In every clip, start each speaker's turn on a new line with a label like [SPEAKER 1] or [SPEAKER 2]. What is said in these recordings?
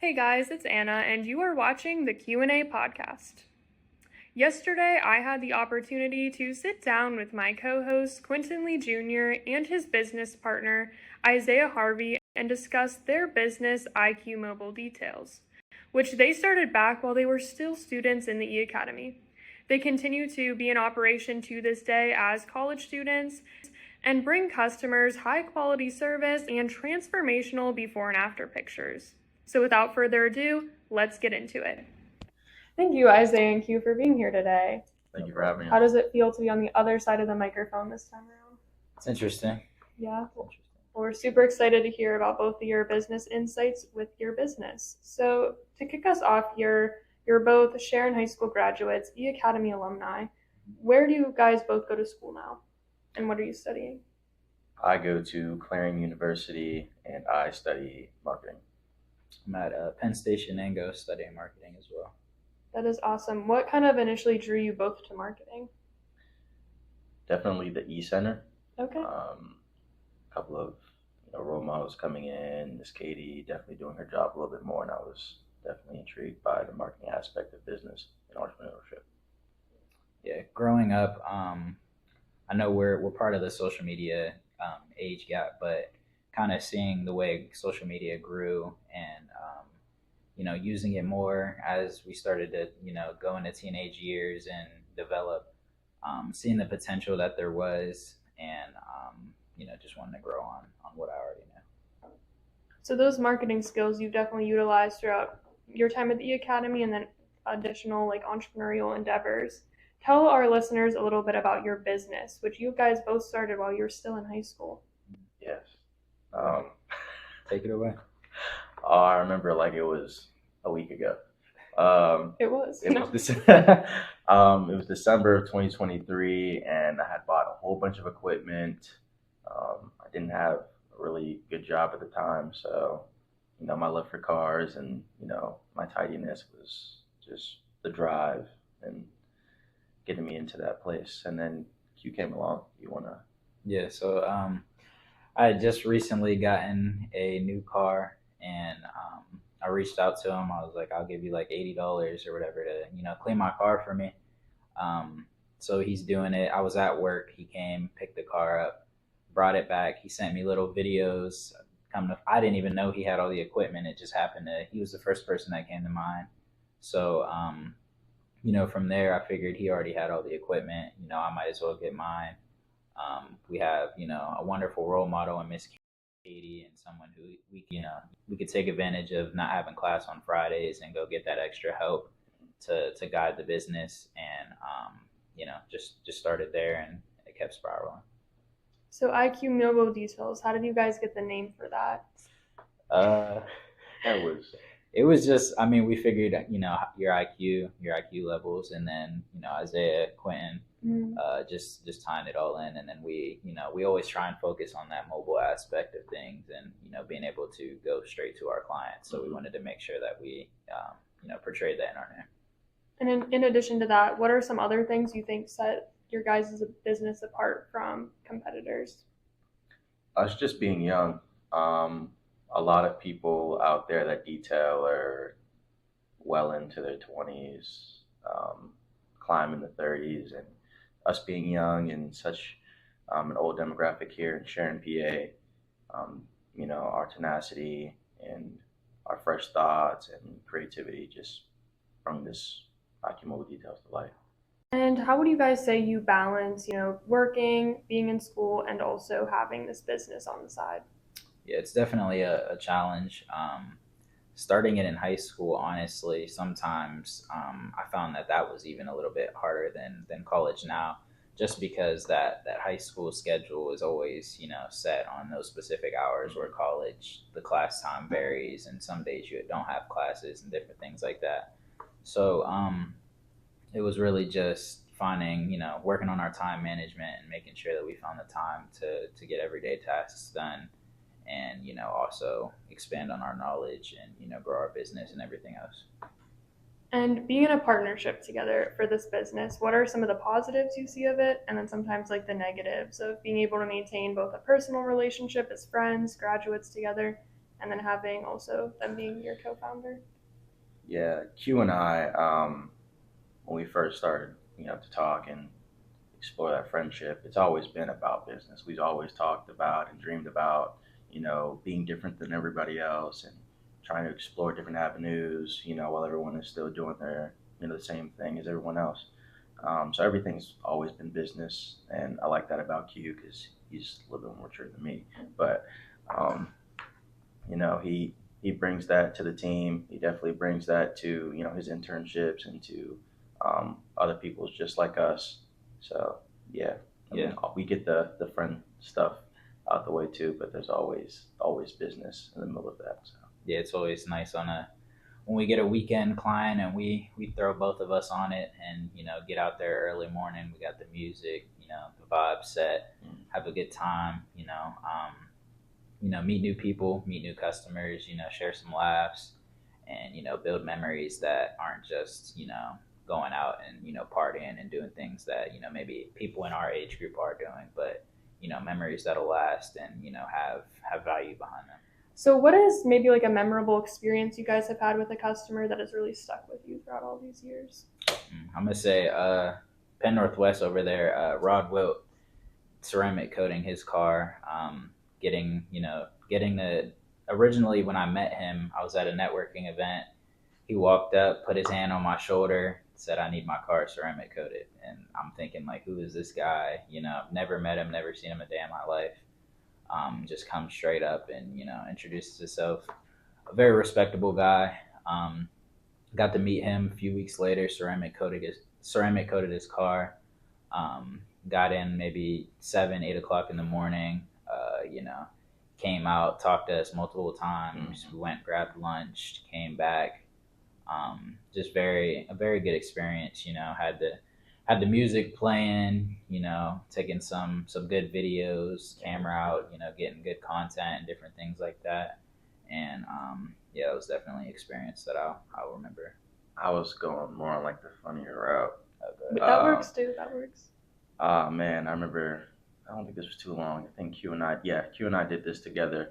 [SPEAKER 1] Hey guys, it's Anna, and you are watching the Q&A podcast. Yesterday, I had the opportunity to sit down with my co-host Quentin Lee Jr. and his business partner Isaiah Harvey and discuss their business IQ Mobile details, which they started back while they were still students in the eAcademy. They continue to be in operation to this day as college students and bring customers high-quality service and transformational before and after pictures. So without further ado, let's get into it. Thank you, Isaiah and Q, for being here today.
[SPEAKER 2] Thank you for having me.
[SPEAKER 1] How does it feel to be on the other side of the microphone this time around?
[SPEAKER 2] It's interesting.
[SPEAKER 1] Yeah. We're super excited to hear about both of your business insights with your business. So to kick us off here, you're both Sharon High School graduates, eAcademy alumni. Where do you guys both go to school now? And what are you studying?
[SPEAKER 2] I go to Clarion University and I study marketing.
[SPEAKER 3] I'm at Penn Station and go studying marketing as well.
[SPEAKER 1] That is awesome. What kind of initially drew you both to marketing?
[SPEAKER 2] Definitely the E-Center.
[SPEAKER 1] Okay.
[SPEAKER 2] A couple of role models coming in. Miss Katie definitely doing her job a little bit more, and I was definitely intrigued by the marketing aspect of business and entrepreneurship.
[SPEAKER 3] Yeah, growing up, I know we're part of the social media age gap, but kind of seeing the way social media grew and using it more as we started to go into teenage years and develop, seeing the potential that there was, and just wanting to grow on what I already know.
[SPEAKER 1] So those marketing skills you've definitely utilized throughout your time at the eAcademy and then additional entrepreneurial endeavors. Tell our listeners a little bit about your business, which you guys both started while you were still in high school.
[SPEAKER 2] Yes.
[SPEAKER 3] Take it away.
[SPEAKER 2] I remember like it was a week ago.
[SPEAKER 1] It was.
[SPEAKER 2] It was December of 2023, and I had bought a whole bunch of equipment. I didn't have a really good job at the time, so my love for cars and my tidiness was just the drive and getting me into that place. And then Q came along. You wanna?
[SPEAKER 3] Yeah. So I had just recently gotten a new car, and I reached out to him. I was like, I'll give you like $80 or whatever to clean my car for me. So he's doing it. I was at work. He came, picked the car up, brought it back. He sent me little videos. I didn't even know he had all the equipment. It just happened he was the first person that came to mind. So from there, I figured he already had all the equipment. I might as well get mine. We have a wonderful role model in Miss Katie, and someone who we could take advantage of not having class on Fridays and go get that extra help to guide the business, and just started there, and it kept spiraling.
[SPEAKER 1] So IQ Mobile Details, how did you guys get the name for that?
[SPEAKER 3] It was just, we figured, your IQ levels, and then, Isaiah, Quentin, just tying it all in. And then we always try and focus on that mobile aspect of things and, being able to go straight to our clients. So we wanted to make sure that we, portrayed that in our name.
[SPEAKER 1] And in addition to that, what are some other things you think set your guys' business apart from competitors?
[SPEAKER 2] Us just being young. A lot of people out there that detail are well into their 20s, climbing the 30s, and us being young and such an old demographic here in Sharon, PA, our tenacity and our fresh thoughts and creativity just bring this IQ Mobile Details to life.
[SPEAKER 1] And how would you guys say you balance, working, being in school, and also having this business on the side?
[SPEAKER 3] Yeah, it's definitely a challenge. Starting it in high school, honestly, sometimes I found that was even a little bit harder than college now, just because that high school schedule is always, set on those specific hours, where college, the class time varies, and some days you don't have classes and different things like that. So it was really just finding, working on our time management and making sure that we found the time to get everyday tasks done, and also expand on our knowledge and grow our business and everything else.
[SPEAKER 1] And being in a partnership together for this business, what are some of the positives you see of it, and then sometimes the negatives of being able to maintain both a personal relationship as friends, graduates together, and then having also them being your co-founder?
[SPEAKER 2] Yeah, Q and I, when we first started, to talk and explore that friendship, it's always been about business. We've always talked about and dreamed about, being different than everybody else and trying to explore different avenues, while everyone is still doing their, the same thing as everyone else. So everything's always been business, and I like that about Q because he's a little bit more mature than me. But um, he brings that to the team. He definitely brings that to his internships and to other people's just like us. So yeah, I mean, we get the friend stuff out the way too, but there's always business in the middle of that. So
[SPEAKER 3] Yeah, it's always nice when we get a weekend client and we throw both of us on it and get out there early morning. We got the music, the vibe set, have a good time. Meet new people, meet new customers. Share some laughs, and build memories that aren't just going out and partying and doing things that maybe people in our age group are doing, but memories that'll last and have value behind them.
[SPEAKER 1] So what is maybe like a memorable experience you guys have had with a customer that has really stuck with you throughout all these years?
[SPEAKER 3] I'm gonna say Penn Northwest over there, Rod Wilt ceramic coating his car, getting the originally when I met him, I was at a networking event. He walked up, put his hand on my shoulder, said, "I need my car ceramic coated." And I'm thinking, like, who is this guy? Never met him, never seen him a day in my life. Just comes straight up and introduces himself. A very respectable guy. Got to meet him a few weeks later. Ceramic coated his car. Got in maybe 7, 8 o'clock in the morning. Came out, talked to us multiple times. We went, grabbed lunch, came back. Just a very good experience. Had the music playing. Taking some good videos, camera out. Getting good content and different things like that. And it was definitely an experience that I'll remember.
[SPEAKER 2] I was going more on like the funnier route.
[SPEAKER 1] But that works too. That works.
[SPEAKER 2] Man, I remember. I don't think this was too long. I think Q and I did this together.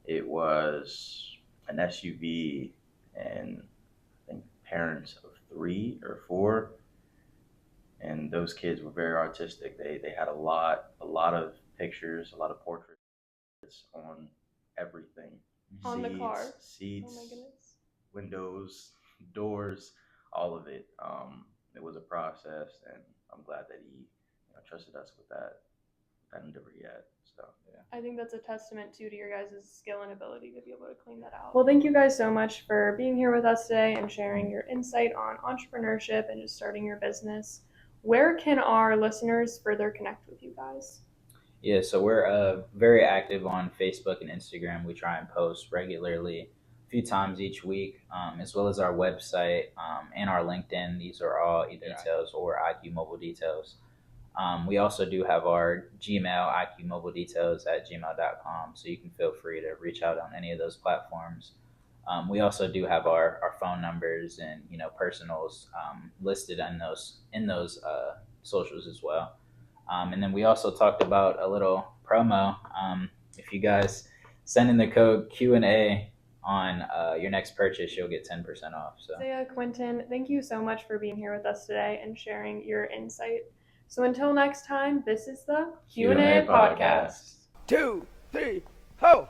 [SPEAKER 2] It was an SUV and I think parents of 3 or 4, and those kids were very artistic. They had a lot of pictures, a lot of portraits on everything.
[SPEAKER 1] On the car.
[SPEAKER 2] Seats,
[SPEAKER 1] Oh my goodness.
[SPEAKER 2] windows, doors, all of it. It was a process, and I'm glad that he trusted us with that endeavor yet. So yeah.
[SPEAKER 1] I think that's a testament to your guys' skill and ability to be able to clean that out. Well, thank you guys so much for being here with us today and sharing your insight on entrepreneurship and just starting your business. Where can our listeners further connect with you guys?
[SPEAKER 3] Yeah, so we're very active on Facebook and Instagram. We try and post regularly, a few times each week, as well as our website and our LinkedIn. These are all eDetails or IQ Mobile Details. We also do have our Gmail, iqmobiledetails@gmail.com, so you can feel free to reach out on any of those platforms. We also do have our phone numbers and personals listed in those socials as well. And then we also talked about a little promo. If you guys send in the code Q&A on your next purchase, you'll get 10% off. So
[SPEAKER 1] Isaiah, Quentin, thank you so much for being here with us today and sharing your insight. So until next time, this is the Q&A podcast.
[SPEAKER 4] 2, 3, ho!